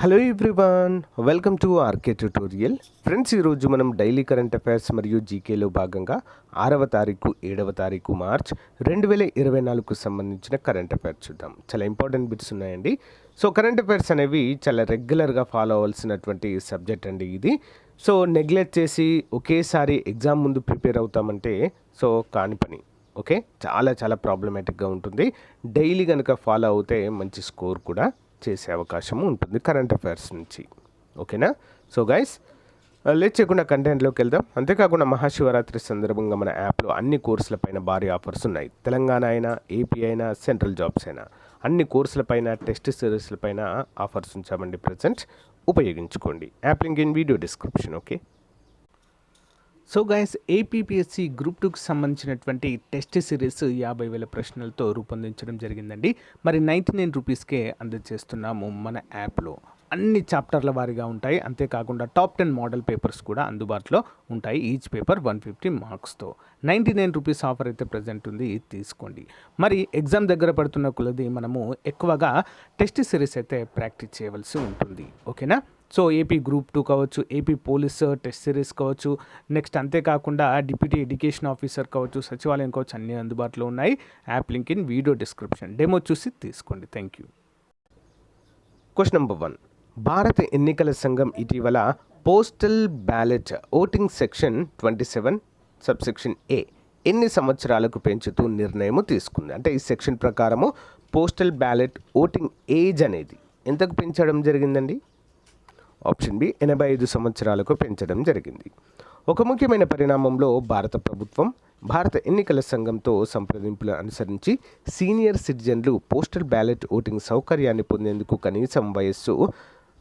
Hello everyone, welcome to RK tutorial. Friends, ఈరోజు మనం daily current affairs మరియు జీకేలో భాగంగా 6వ తారీఖు 7వ తారీఖు మార్చ్ 2024కు సంబంధించిన కరెంట్ అఫైర్స్ చూద్దాం. చాలా ఇంపార్టెంట్ బిట్స్ ఉన్నాయండి. సో కరెంట్ అఫైర్స్ అనేవి చాలా రెగ్యులర్గా ఫాలో అవ్వాల్సినటువంటి సబ్జెక్ట్ అండి ఇది. సో నెగ్లెక్ట్ చేసి ఒకేసారి ఎగ్జామ్ ముందు ప్రిపేర్ అవుతామంటే సో కాని పని. ఓకే, చాలా చాలా ప్రాబ్లమేటిక్గా ఉంటుంది. డైలీ కనుక ఫాలో అవుతే మంచి స్కోర్ కూడా చేసే అవకాశం ఉంటుంది కరెంట్ అఫైర్స్ నుంచి. ఓకేనా? సో గైస్, లేట్ చేయకుండా కంటెంట్లోకి వెళ్దాం. అంతేకాకుండా మహాశివరాత్రి సందర్భంగా మన యాప్లో అన్ని కోర్సులపైన భారీ ఆఫర్స్ ఉన్నాయి. తెలంగాణ అయినా, ఏపీ అయినా, సెంట్రల్ జాబ్స్ అయినా అన్ని కోర్సులపైన, టెస్ట్ సిరీస్లపైన ఆఫర్స్ ఉంచామండి ప్రజెంట్. ఉపయోగించుకోండి. App link in video description. Okay. So guys, APPSC group 2కి సంబంధించినటువంటి టెస్ట్ సిరీస్ 50,000 ప్రశ్నలతో రూపొందించడం జరిగిందండి. మరి 99 రూపీస్కే అందజేస్తున్నాము మన యాప్లో. అన్ని చాప్టర్ల వారీగా ఉంటాయి. అంతేకాకుండా టాప్ 10 మోడల్ పేపర్స్ కూడా అందుబాటులో ఉంటాయి. ఈచ్ పేపర్ 150 మార్క్స్తో 99 రూపీస్ ఆఫర్ అయితే ప్రజెంట్ ఉంది, తీసుకోండి. మరి ఎగ్జామ్ దగ్గర పడుతున్న కొలది మనము ఎక్కువగా టెస్ట్ సిరీస్ అయితే ప్రాక్టీస్ చేయవలసి ఉంటుంది. ఓకేనా? సో ఏపీ గ్రూప్ 2 కావచ్చు, ఏపీ పోలీస్ టెస్ట్ సిరీస్ కావచ్చు, నెక్స్ట్ అంతేకాకుండా డిప్యూటీ ఎడ్యుకేషన్ ఆఫీసర్ కావచ్చు, సచివాలయం కావచ్చు, అన్నీ అందుబాటులో ఉన్నాయి. App link in video description. Demo చూసి తీసుకోండి. Thank you. Question number 1. భారత ఎన్నికల సంఘం ఇటీవల postal ballot voting section 27 subsection ఏ ఎన్ని సంవత్సరాలకు పెంచుతూ నిర్ణయం తీసుకుంది? అంటే ఈ సెక్షన్ ప్రకారము పోస్టల్ బ్యాలెట్ ఓటింగ్ ఏజ్ అనేది ఎంతకు పెంచడం జరిగిందండి? ఆప్షన్ బి 85 సంవత్సరాలకు పెంచడం జరిగింది. ఒక ముఖ్యమైన పరిణామంలో భారత ప్రభుత్వం భారత ఎన్నికల సంఘంతో సంప్రదింపులు అనుసరించి సీనియర్ సిటిజన్లు పోస్టల్ బ్యాలెట్ ఓటింగ్ సౌకర్యాన్ని పొందేందుకు కనీసం వయస్సు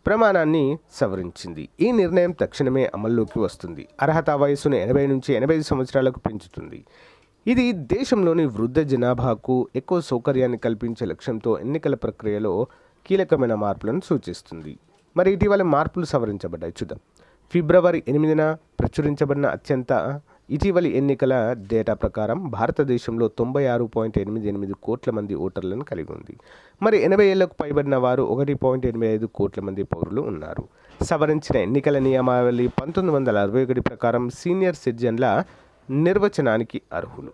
ప్రమాణాన్ని సవరించింది. ఈ నిర్ణయం తక్షణమే అమల్లోకి వస్తుంది. అర్హత వయస్సును 80 నుంచి 85 సంవత్సరాలకు పెంచుతుంది. ఇది దేశంలోని వృద్ధ జనాభాకు ఎక్కువ సౌకర్యాన్ని కల్పించే లక్ష్యంతో ఎన్నికల ప్రక్రియలో కీలకమైన మార్పులను సూచిస్తుంది. మరి ఇటీవల మార్పులు సవరించబడ్డాయి, చూద్దాం. ఫిబ్రవరి 8న ప్రచురించబడిన అత్యంత ఇటీవలి ఎన్నికల డేటా ప్రకారం భారతదేశంలో 96.88 కోట్ల మంది ఓటర్లను కలిగి ఉంది. మరి 80 ఏళ్లకు పైబడిన వారు 1.85 కోట్ల మంది పౌరులు ఉన్నారు. సవరించిన ఎన్నికల నియమావళి 1961 ప్రకారం సీనియర్ సిటిజన్ల నిర్వచనానికి అర్హులు.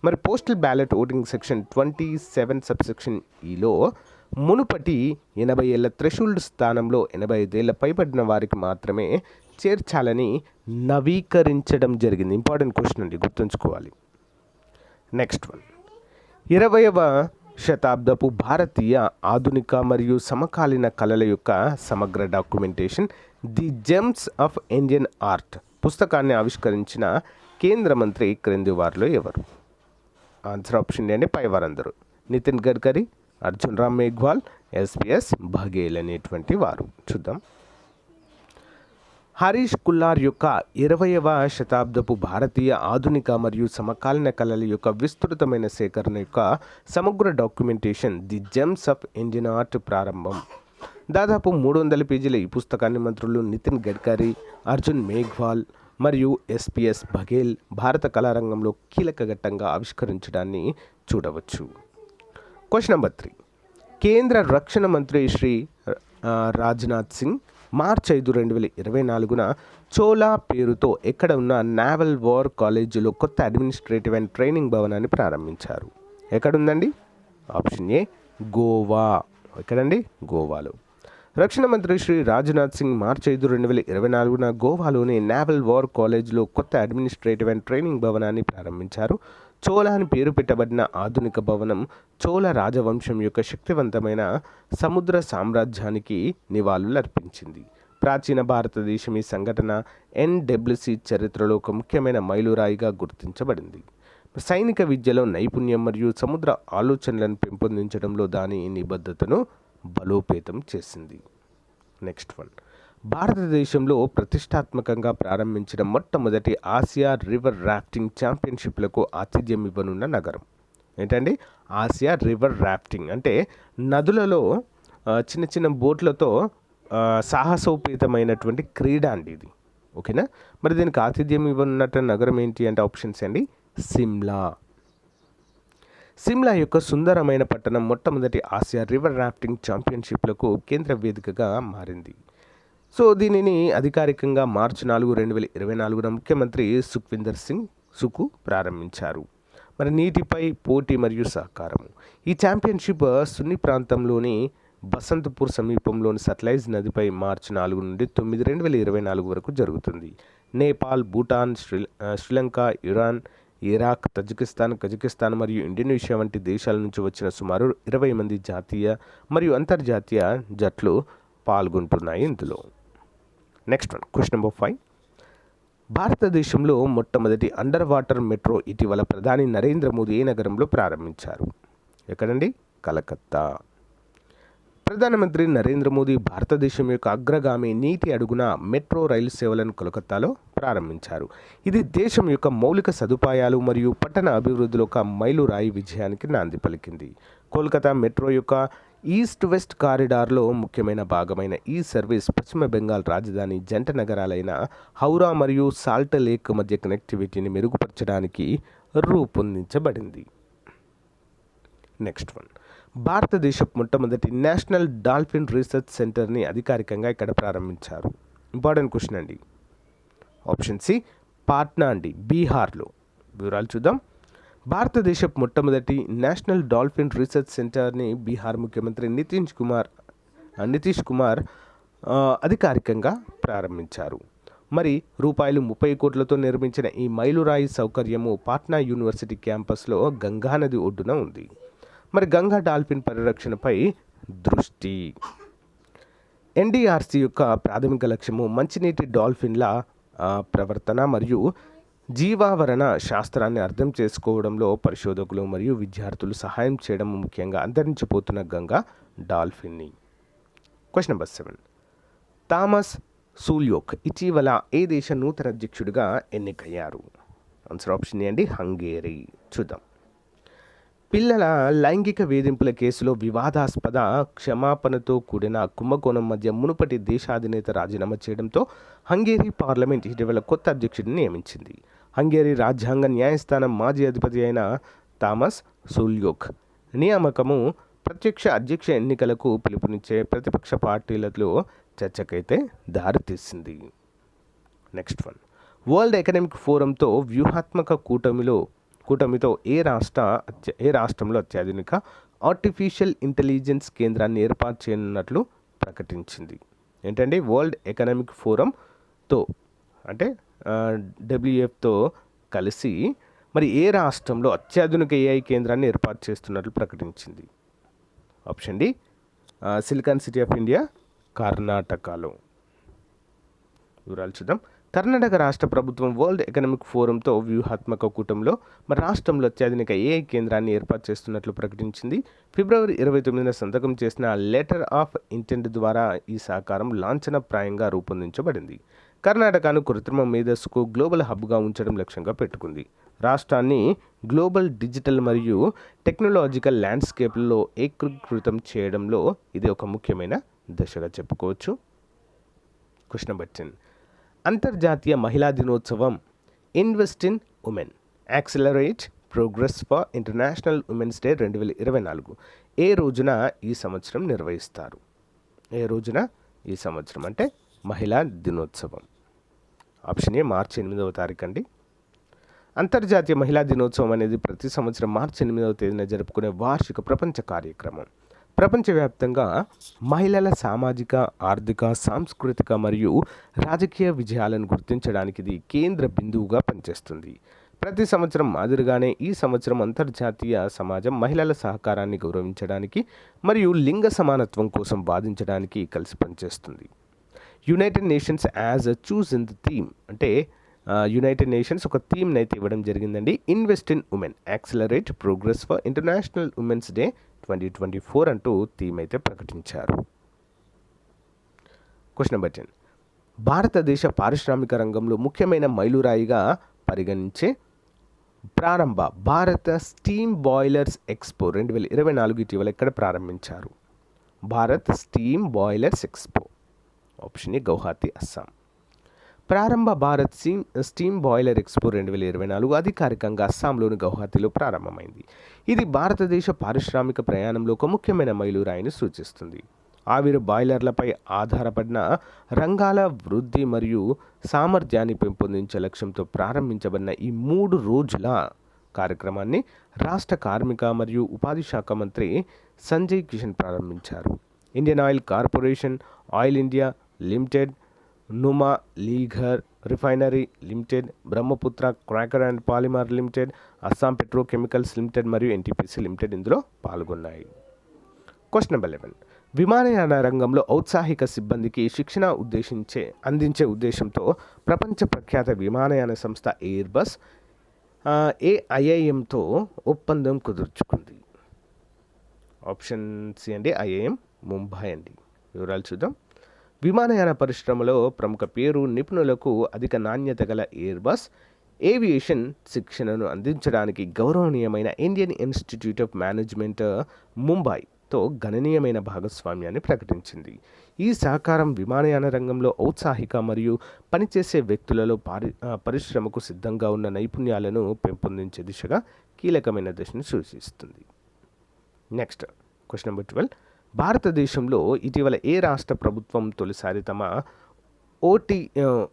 మరి postal ballot voting section 27 subsection ఈలో మునుపటి 80 ఏళ్ల థ్రెషోల్డ్ స్థానంలో 85 ఏళ్ల పైబడిన వారికి మాత్రమే చేర్చాలని నవీకరించడం జరిగింది. ఇంపార్టెంట్ క్వశ్చన్ అండి, గుర్తుంచుకోవాలి. Next one. 20వ శతాబ్దపు భారతీయ ఆధునిక మరియు సమకాలీన కళల యొక్క సమగ్ర documentation the gems of Indian art పుస్తకాన్ని ఆవిష్కరించిన కేంద్ర మంత్రి క్రింది వారిలో ఎవరు? ఆన్సర్ ఆప్షన్ అండి, పై వారందరూ. నితిన్ గడ్కరీ, అర్జున్ రామ్ మేఘ్వాల్, ఎస్పిఎస్ బఘేల్ అనేటువంటి వారు. చూద్దాం. హరీష్ కుల్లార్ యొక్క 20వ శతాబ్దపు భారతీయ ఆధునిక మరియు సమకాలీన కళల యొక్క విస్తృతమైన సేకరణ యొక్క సమగ్ర documentation the gems of Indian art ప్రారంభం. దాదాపు 300 పేజీల ఈ పుస్తకాన్ని మంత్రులు నితిన్ గడ్కరీ, అర్జున్ మేఘ్వాల్ మరియు ఎస్పిఎస్ బఘేల్ భారత కళారంగంలో కీలక ఘట్టంగా ఆవిష్కరించడాన్ని చూడవచ్చు. Question number 3. కేంద్ర రక్షణ మంత్రి శ్రీ రాజ్నాథ్ సింగ్ మార్చ్ 5, 2024న చోలా పేరుతో ఎక్కడ ఉన్న నావల్ వార్ కాలేజీలో కొత్త అడ్మినిస్ట్రేటివ్ అండ్ ట్రైనింగ్ భవనాన్ని ప్రారంభించారు. ఎక్కడుందండి? Option A, Goa. ఎక్కడండి? గోవాలో. రక్షణ మంత్రి శ్రీ రాజ్నాథ్ సింగ్ మార్చ్ 5, 2024న గోవాలోని నావల్ వార్ కాలేజ్లో కొత్త అడ్మినిస్ట్రేటివ్ అండ్ ట్రైనింగ్ భవనాన్ని ప్రారంభించారు. చోళ అని పేరు పెట్టబడిన ఆధునిక భవనం చోళ రాజవంశం యొక్క శక్తివంతమైన సముద్ర సామ్రాజ్యానికి నివాళులు అర్పించింది. ప్రాచీన భారతదేశం ఈ సంఘటన ఎన్డబ్ల్యూసి చరిత్రలో ఒక ముఖ్యమైన మైలురాయిగా గుర్తించబడింది. సైనిక విద్యలో నైపుణ్యం మరియు సముద్ర ఆలోచనలను పెంపొందించడంలో దాని నిబద్ధతను బలోపేతం చేసింది. Next one. భారతదేశంలో ప్రతిష్టాత్మకంగా ప్రారంభించిన మొట్టమొదటి ఆసియా రివర్ రాఫ్టింగ్ ఛాంపియన్షిప్లకు ఆతిథ్యం ఇవ్వనున్న నగరం ఏంటండి? ఆసియా రివర్ రాఫ్టింగ్ అంటే నదులలో చిన్న చిన్న బోట్లతో సాహసోపేతమైనటువంటి క్రీడ అండి ఇది. ఓకేనా? మరి దీనికి ఆతిథ్యం ఇవ్వనున్నట్టు నగరం ఏంటి అంటే ఆప్షన్స్ అండి, సిమ్లా. సిమ్లా యొక్క సుందరమైన పట్టణం మొట్టమొదటి ఆసియా రివర్ రాఫ్టింగ్ ఛాంపియన్షిప్లకు కేంద్ర వేదికగా మారింది. సో దీనిని అధికారికంగా మార్చి 4, 2024 ముఖ్యమంత్రి సుఖ్విందర్ సింగ్ సుఖు ప్రారంభించారు. మరి నీటిపై పోటీ మరియు సహకారం. ఈ ఛాంపియన్షిప్ సున్ని ప్రాంతంలోని బసంతపూర్ సమీపంలోని సట్లైజ్ నదిపై మార్చి 4 నుండి 9, 2024 వరకు జరుగుతుంది. Nepal, Bhutan, Sri Lanka, Iran, Iraq, Tajikistan, Kazakhstan మరియు ఇండోనేషియా వంటి దేశాల నుంచి వచ్చిన సుమారు 20 మంది జాతీయ మరియు అంతర్జాతీయ జట్లు పాల్గొంటున్నాయి ఇందులో. Next one, question number 5. భారతదేశంలో మొట్టమొదటి అండర్ వాటర్ మెట్రో ఇటీవల ప్రధాని నరేంద్ర మోదీ ఏ నగరంలో ప్రారంభించారు? ఎక్కడండి? కలకత్తా. ప్రధానమంత్రి నరేంద్ర మోదీ భారతదేశం యొక్క అగ్రగామి నీటి అడుగున మెట్రో రైలు సేవలను కోల్కతాలో ప్రారంభించారు. ఇది దేశం యొక్క మౌలిక సదుపాయాలు మరియు పట్టణ అభివృద్ధిలో ఒక మైలురాయి విజయానికి నాంది పలికింది. కోల్కతా మెట్రో యొక్క ఈస్ట్ వెస్ట్ కారిడార్లో ముఖ్యమైన భాగమైన ఈ సర్వీస్ పశ్చిమ బెంగాల్ రాజధాని జంట నగరాలైన హౌరా మరియు సాల్ట్ లేక్ మధ్య కనెక్టివిటీని మెరుగుపరచడానికి రూపొందించబడింది. నెక్స్ట్ వన్, భారతదేశపు మొట్టమొదటి నేషనల్ డాల్ఫిన్ రీసెర్చ్ సెంటర్ని అధికారికంగా ఇక్కడ ప్రారంభించారు. ఇంపార్టెంట్ క్వశ్చన్ అండి. ఆప్షన్ సి పాట్నా అండి, బీహార్లో. వివరాలు చూద్దాం. భారతదేశపు మొట్టమొదటి నేషనల్ డాల్ఫిన్ రీసెర్చ్ సెంటర్ని బీహార్ ముఖ్యమంత్రి నితీష్ కుమార్ అధికారికంగా ప్రారంభించారు. మరి రూపాయలు 30 కోట్లతో నిర్మించిన ఈ మైలురాయి సౌకర్యము పాట్నా యూనివర్సిటీ క్యాంపస్లో గంగా నది ఒడ్డున ఉంది. మరి గంగా డాల్ఫిన్ పరిరక్షణపై దృష్టి. ఎన్డీఆర్సీ యొక్క ప్రాథమిక లక్ష్యము మంచినీటి డాల్ఫిన్ల ప్రవర్తన మరియు జీవావరణ శాస్త్రాన్ని అర్థం చేసుకోవడంలో పరిశోధకులు మరియు విద్యార్థులు సహాయం చేయడం, ముఖ్యంగా అంతరించిపోతున్న గంగా డాల్ఫిన్ని. Question number 7. థామస్ సూల్యోక్ ఇటీవల ఏ దేశ నూతన అధ్యక్షుడిగా ఎన్నికయ్యారు? ఆన్సర్ ఆప్షన్ ఏ అండి, హంగేరీ. చూద్దాం. పిల్లల లైంగిక వేధింపుల కేసులో వివాదాస్పద క్షమాపణతో కూడిన కుంభకోణం మధ్య మునుపటి దేశాధినేత రాజీనామా చేయడంతో హంగేరీ పార్లమెంట్ ఇటీవల కొత్త అధ్యక్షుడిని నియమించింది. హంగేరీ రాజ్యాంగ న్యాయస్థానం మాజీ అధిపతి అయిన థామస్ సూల్యోక్ నియామకము ప్రత్యక్ష అధ్యక్ష ఎన్నికలకు పిలుపునిచ్చే ప్రతిపక్ష పార్టీలలో చర్చకైతే దారితీసింది. నెక్స్ట్ వన్, వరల్డ్ ఎకనామిక్ ఫోరంతో వ్యూహాత్మక కూటమితో ఏ రాష్ట్రంలో అత్యాధునిక ఆర్టిఫిషియల్ ఇంటెలిజెన్స్ కేంద్రాన్ని ఏర్పాటు చేయనున్నట్లు ప్రకటించింది? ఏంటంటే వరల్డ్ ఎకనామిక్ ఫోరంతో అంటే డబ్ల్యూఎఫ్తో కలిసి మరి ఏ రాష్ట్రంలో అత్యాధునిక ఏఐ కేంద్రాన్ని ఏర్పాటు చేస్తున్నట్లు ప్రకటించింది? Option D, silicon city of India, కర్ణాటకలో. వివరాలు చూద్దాం. కర్ణాటక రాష్ట్ర ప్రభుత్వం వరల్డ్ ఎకనామిక్ ఫోరంతో వ్యూహాత్మక కూటమిలో మరి రాష్ట్రంలో అత్యాధునిక ఏఐ కేంద్రాన్ని ఏర్పాటు చేస్తున్నట్లు ప్రకటించింది. ఫిబ్రవరి 29న సంతకం చేసిన లెటర్ ఆఫ్ ఇంటెంట్ ద్వారా ఈ సహకారం లాంఛనప్రాయంగా రూపొందించబడింది. కర్ణాటకను కృత్రిమ మేధస్సుకు గ్లోబల్ హబ్గా ఉంచడం లక్ష్యంగా పెట్టుకుంది. రాష్ట్రాన్ని గ్లోబల్ డిజిటల్ మరియు టెక్నాలజికల్ ల్యాండ్స్కేప్లో ఏకీకృతం చేయడంలో ఇది ఒక ముఖ్యమైన దశగా చెప్పుకోవచ్చు. Question number 10. అంతర్జాతీయ మహిళా దినోత్సవం invest in women accelerate progress for international women's day 2024 ఏ రోజున ఈ సంవత్సరం నిర్వహిస్తారు? ఏ రోజున ఈ సంవత్సరం అంటే మహిళా దినోత్సవం? ఆప్షన్ ఏ మార్చి 8వ తారీఖు అండి. అంతర్జాతీయ మహిళా దినోత్సవం అనేది ప్రతి సంవత్సరం మార్చి 8వ తేదీన జరుపుకునే వార్షిక ప్రపంచ కార్యక్రమం. ప్రపంచవ్యాప్తంగా మహిళల సామాజిక, ఆర్థిక, సాంస్కృతిక మరియు రాజకీయ విజయాలను గుర్తించడానికి ఇది కేంద్ర బిందువుగా పనిచేస్తుంది. ప్రతి సంవత్సరం మాదిరిగానే ఈ సంవత్సరం అంతర్జాతీయ సమాజం మహిళల సహకారాన్ని గౌరవించడానికి మరియు లింగ సమానత్వం కోసం వాదించడానికి కలిసి పనిచేస్తుంది. United nations as a choose in the theme అంటే యునైటెడ్ నేషన్స్ ఒక థీమ్ని అయితే ఇవ్వడం జరిగిందండి. Invest in women accelerate progress for international women's day 2024 అంటూ థీమ్ అయితే ప్రకటించారు. Question number 10. భారతదేశ పారిశ్రామిక రంగంలో ముఖ్యమైన మైలురాయిగా పరిగణించే ప్రారంభ భారత స్టీమ్ బాయిలర్స్ ఎక్స్పో 2024 ఇటీవల ఎక్కడ ప్రారంభించారు? Bharat steam boilers expo. Option A Guwahati, Assam. ప్రారంభ భారత్ స్టీమ్ బాయిలర్ ఎక్స్పో 2024 అధికారికంగా అస్సాంలోని గౌహతిలో ప్రారంభమైంది. ఇది భారతదేశ పారిశ్రామిక ప్రయాణంలో ఒక ముఖ్యమైన మైలురాయిని సూచిస్తుంది. ఆవిరి బాయిలర్లపై ఆధారపడిన రంగాల వృద్ధి మరియు సామర్థ్యాన్ని పెంపొందించే లక్ష్యంతో ప్రారంభించబడిన ఈ 3 రోజుల కార్యక్రమాన్ని రాష్ట్ర కార్మిక మరియు ఉపాధి శాఖ మంత్రి సంజయ్ కిషన్ ప్రారంభించారు. Indian oil corporation, oil India limited, Numaligarh refinery limited, Brahmaputra cracker and polymer limited, Assam petrochemicals limited మరియు ఎన్టీపీసీ లిమిటెడ్ ఇందులో పాల్గొన్నాయి. Question number 11. విమానయాన రంగంలో ఔత్సాహిక సిబ్బందికి శిక్షణ అందించే ఉద్దేశంతో ప్రపంచ ప్రఖ్యాత విమానయాన సంస్థ ఎయిర్బస్ ఐఐఎంతో ఒప్పందం కుదుర్చుకుంది. ఆప్షన్ సి అండి ఐఐఎం ముంబై అండి. వివరాలు చూద్దాం. విమానయాన పరిశ్రమలో ప్రముఖ పేరు నిపుణులకు అధిక నాణ్యత గల ఎయిర్బస్ ఏవియేషన్ శిక్షణను అందించడానికి గౌరవనీయమైన ఇండియన్ ఇన్స్టిట్యూట్ ఆఫ్ మేనేజ్మెంట్ ముంబైతో గణనీయమైన భాగస్వామ్యాన్ని ప్రకటించింది. ఈ సహకారం విమానయాన రంగంలో ఔత్సాహిక మరియు పనిచేసే వ్యక్తులలో పరిశ్రమకు సిద్ధంగా ఉన్న నైపుణ్యాలను పెంపొందించే దిశగా కీలకమైన దశను సూచిస్తుంది. Next question number 12. భారతదేశంలో ఇటీవల ఏ రాష్ట్ర ప్రభుత్వం తొలిసారి తమ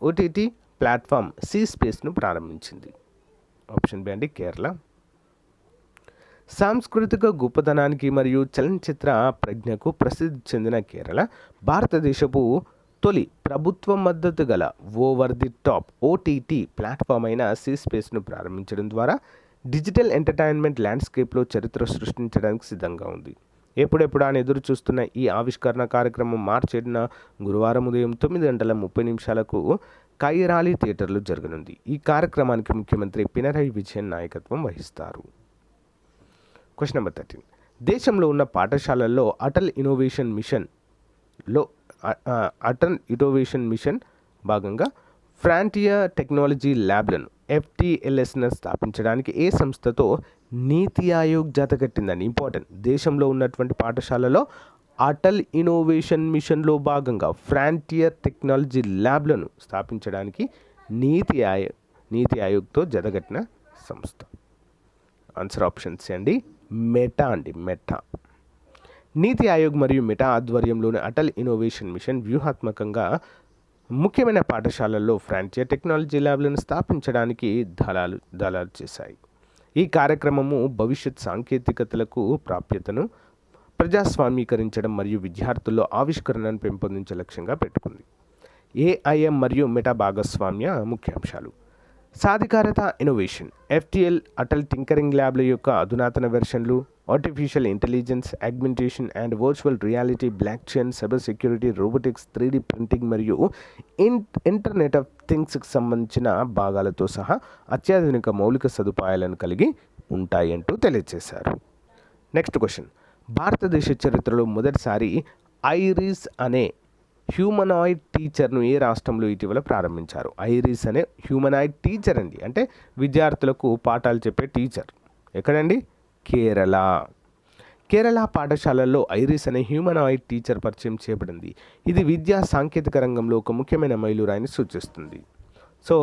ఓటీటీ ప్లాట్ఫామ్ సి స్పేస్ను ప్రారంభించింది? ఆప్షన్ బి అండి కేరళ. సాంస్కృతిక గొప్పతనానికి మరియు చలనచిత్ర ప్రజ్ఞకు ప్రసిద్ధి చెందిన కేరళ భారతదేశపు తొలి ప్రభుత్వ మద్దతు గల over the top OTT platform అయిన సి స్పేస్ను ప్రారంభించడం ద్వారా డిజిటల్ ఎంటర్టైన్మెంట్ ల్యాండ్స్కేప్లో చరిత్ర సృష్టించడానికి సిద్ధంగా ఉంది. ఎప్పుడెప్పుడు అని ఎదురు చూస్తున్న ఈ ఆవిష్కరణ కార్యక్రమం మార్చి 7న గురువారం ఉదయం 9:30 కైరాలి థియేటర్లో జరగనుంది. ఈ కార్యక్రమానికి ముఖ్యమంత్రి పినరయి విజయన్ నాయకత్వం వహిస్తారు. Question number 13. దేశంలో ఉన్న పాఠశాలల్లో అటల్ ఇన్నోవేషన్ మిషన్ భాగంగా ఫ్రాంటియర్ టెక్నాలజీ ల్యాబ్లను FTLSను స్థాపించడానికి ఏ సంస్థతో నీతి ఆయోగ్ జతకట్టిందని? ఇంపార్టెంట్. దేశంలో ఉన్నటువంటి పాఠశాలలో అటల్ ఇన్నోవేషన్ మిషన్లో భాగంగా ఫ్రాంటియర్ టెక్నాలజీ ల్యాబ్లను స్థాపించడానికి నీతి ఆయోగ్తో జతకట్టిన సంస్థ. ఆన్సర్ ఆప్షన్స్ అండి మెటా అండి. మెటా. నీతి ఆయోగ్ మరియు మెటా ఆధ్వర్యంలోని అటల్ ఇన్నోవేషన్ మిషన్ వ్యూహాత్మకంగా ముఖ్యమైన పాఠశాలల్లో ఫ్రాంటియర్ టెక్నాలజీ ల్యాబ్లను స్థాపించడానికి దళాలు చేశాయి. ఈ కార్యక్రమము భవిష్యత్ సాంకేతికతలకు ప్రాప్యతను ప్రజాస్వామీకరించడం మరియు విద్యార్థుల్లో ఆవిష్కరణను పెంపొందించే లక్ష్యంగా పెట్టుకుంది. ఏఐఎం మరియు మెటా భాగస్వామ్య ముఖ్యాంశాలు: సాధికారత, ఇన్నోవేషన్. FTL అటల్ టింకరింగ్ ల్యాబ్ల యొక్క అధునాతన వెర్షన్లు, artificial intelligence, augmentation and virtual reality, block chain, cyber security, robotics, 3D printing మరియు ఇంటర్నెట్ ఆఫ్ థింగ్స్కి సంబంధించిన భాగాలతో సహా అత్యాధునిక మౌలిక సదుపాయాలను కలిగి ఉంటాయంటూ తెలియజేశారు. Next question. భారతదేశ చరిత్రలో మొదటిసారి ఐరిస్ అనే హ్యూమనాయిడ్ టీచర్ను ఏ రాష్ట్రంలో ఇటీవల ప్రారంభించారు? ఐరిస్ అనే హ్యూమనాయిడ్ టీచర్ అండి, అంటే విద్యార్థులకు పాఠాలు చెప్పే టీచర్. ఎక్కడండి? కేరళ. కేరళ పాఠశాలల్లో ఐరిస్ అనే హ్యూమనాయిడ్ టీచర్ పరిచయం చేయబడింది. ఇది విద్యా సాంకేతిక రంగంలో ఒక ముఖ్యమైన మైలురాయిని సూచిస్తుంది. So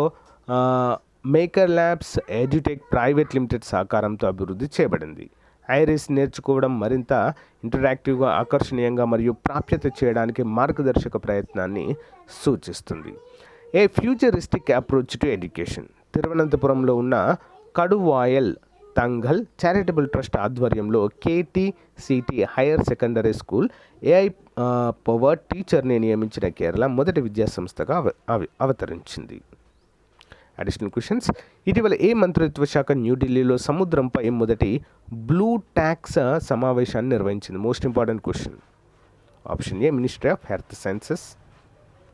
maker labs edutech private limited సహకారంతో అభివృద్ధి చేయబడింది. ఐరిస్ నేర్చుకోవడం మరింత ఇంటరాక్టివ్గా, ఆకర్షణీయంగా మరియు ప్రాప్యత చేయడానికి మార్గదర్శక ప్రయత్నాన్ని సూచిస్తుంది. ఏ ఫ్యూచరిస్టిక్ అప్రోచ్ టు ఎడ్యుకేషన్. తిరువనంతపురంలో ఉన్న కడువాయల్ తంగల్ చారిటబుల్ ట్రస్ట్ ఆధ్వర్యంలో KTCT higher secondary school AI power టీచర్ని నియమించిన కేరళ మొదటి విద్యాసంస్థగా అవతరించింది. Additional questions. ఇటీవల ఏ మంత్రిత్వ శాఖ న్యూఢిల్లీలో సముద్రంపై మొదటి బ్లూ ట్యాక్స్ సమావేశాన్ని నిర్వహించింది? Most important question. Option A ministry of health sciences.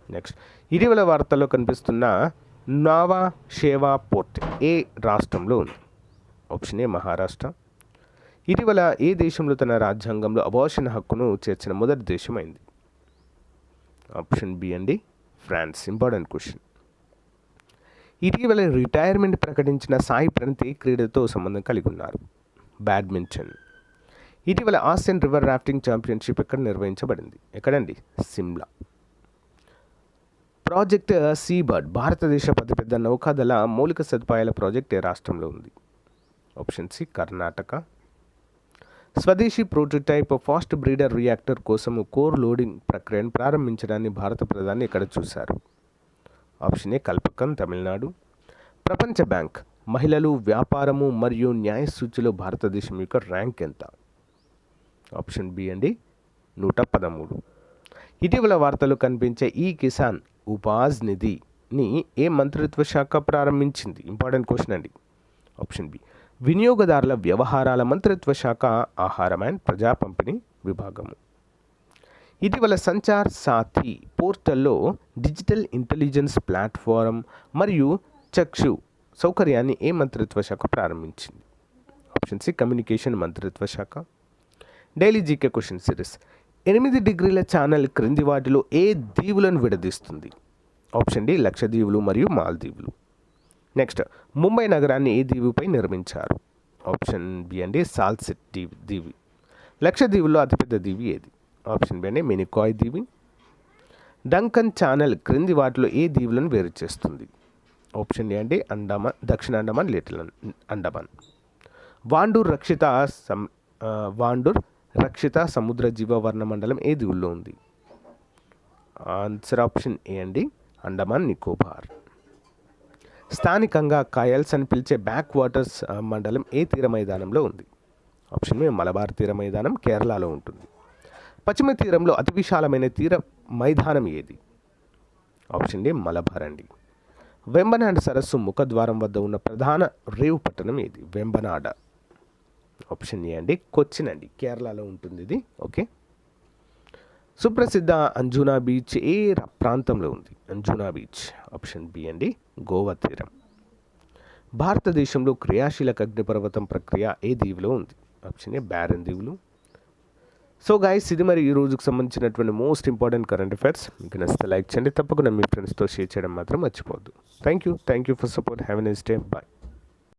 Next, ఇటీవల వార్తల్లో కనిపిస్తున్న నావా షేవా పోర్ట్ ఏ రాష్ట్రంలో ఉంది? Option A Maharashtra. ఇటీవల ఏ దేశంలో తన రాజ్యాంగంలో అబార్షన్ హక్కును చేర్చిన మొదటి దేశం అయింది? ఆప్షన్ బి అండి ఫ్రాన్స్. Important question. ఇటీవల రిటైర్మెంట్ ప్రకటించిన సాయి ప్రణీత్ క్రీడతో సంబంధం కలిగి ఉన్నారు? బ్యాడ్మింటన్. ఇటీవల ఆసియన్ రివర్ రాఫ్టింగ్ ఛాంపియన్షిప్ ఎక్కడ నిర్వహించబడింది? ఎక్కడండి? సిమ్లా. ప్రాజెక్ట్ సీబర్డ్ భారతదేశ అతిపెద్ద నౌకాదళ మౌలిక సదుపాయాల ప్రాజెక్ట్ ఏ రాష్ట్రంలో ఉంది? Option C Karnataka. స్వదేశీ ప్రోటోటైప్ ఫాస్ట్ బ్రీడర్ రియాక్టర్ కోసం కోర్ లోడింగ్ ప్రక్రియను ప్రారంభించడాన్ని భారత ప్రధాని ఎక్కడ చూశారు? Option A Kalpakkam, Tamil Nadu. ప్రపంచ బ్యాంక్ మహిళలు, వ్యాపారము మరియు న్యాయ సూచిలో భారతదేశం యొక్క ర్యాంక్ ఎంత? ఆప్షన్ బి అండి 113. ఇటీవల వార్తలు కనిపించే ఈ కిసాన్ ఉపాజ్ నిధిని ఏ మంత్రిత్వ శాఖ ప్రారంభించింది? ఇంపార్టెంట్ క్వశ్చన్ అండి. ఆప్షన్ బి వినియోగదారుల వ్యవహారాల మంత్రిత్వ శాఖ, ఆహారం అండ్ ప్రజా పంపిణీ విభాగము. ఇటీవల సంచార్ సాథీ పోర్టల్లో డిజిటల్ ఇంటెలిజెన్స్ ప్లాట్ఫారం మరియు చక్షు సౌకర్యాన్ని ఏ మంత్రిత్వ శాఖ ప్రారంభించింది? ఆప్షన్ సి కమ్యూనికేషన్ మంత్రిత్వ శాఖ. Daily GK question series. 8 డిగ్రీల ఛానల్ క్రింది వాటిలో ఏ దీవులను విడదీస్తుంది? ఆప్షన్ డి లక్షద్వీపులు మరియు మాల్దీవులు. నెక్స్ట్, ముంబై నగరాన్ని ఏ దీవిపై నిర్మించారు? ఆప్షన్ బి అండి సాల్సెట్ దీవి. లక్షద్వీపుల్లో అతిపెద్ద దీవి ఏది? ఆప్షన్ బి అండి మినికాయ్ దీవి. డంకన్ ఛానల్ క్రింది వాటిలో ఏ దీవులను వేరు చేస్తుంది? ఆప్షన్ ఏ అండి అండమాన్, దక్షిణ అండమాన్, లిటిల్ అండమాన్. వాండూర్ రక్షిత సముద్ర జీవ వర్ణమండలం ఏ దీవుల్లో ఉంది? ఆన్సర్ ఆప్షన్ ఏ అండి అండమాన్ నికోబార్. స్థానికంగా కాయల్స్ అని పిలిచే బ్యాక్ వాటర్స్ మండలం ఏ తీర మైదానంలో ఉంది? ఆప్షన్ బి మలబార్ తీర మైదానం, కేరళలో ఉంటుంది. పశ్చిమ తీరంలో అతి విశాలమైన తీర మైదానం ఏది? ఆప్షన్ డి మలబార్ అండి. వెంబనాడ్ సరస్సు ముఖద్వారం వద్ద ఉన్న ప్రధాన రేవు పట్టణం ఏది? వెంబనాడ. ఆప్షన్ ఏ అండి కొచ్చిన్ అండి, కేరళలో ఉంటుంది ఇది. ఓకే. సుప్రసిద్ధ అంజునా బీచ్ ఏ ప్రాంతంలో ఉంది? అంజునా బీచ్. ఆప్షన్ బి అండి గోవా తీరం. భారతదేశంలో క్రియాశీలక అగ్నిపర్వతం ప్రక్రియ ఏ దీవిలో ఉంది? ఆప్షన్ ఏ బ్యారన్ దీవులు. సో గైస్, ఇది మరి ఈ రోజుకు సంబంధించినటువంటి మోస్ట్ ఇంపార్టెంట్ కరెంట్ అఫైర్స్. మీకు నచ్చితే లైక్ చేయండి, తప్పకుండా మీ ఫ్రెండ్స్తో షేర్ చేయడం మాత్రం మర్చిపోవద్దు. Thank you for support. Have a nice day. Bye.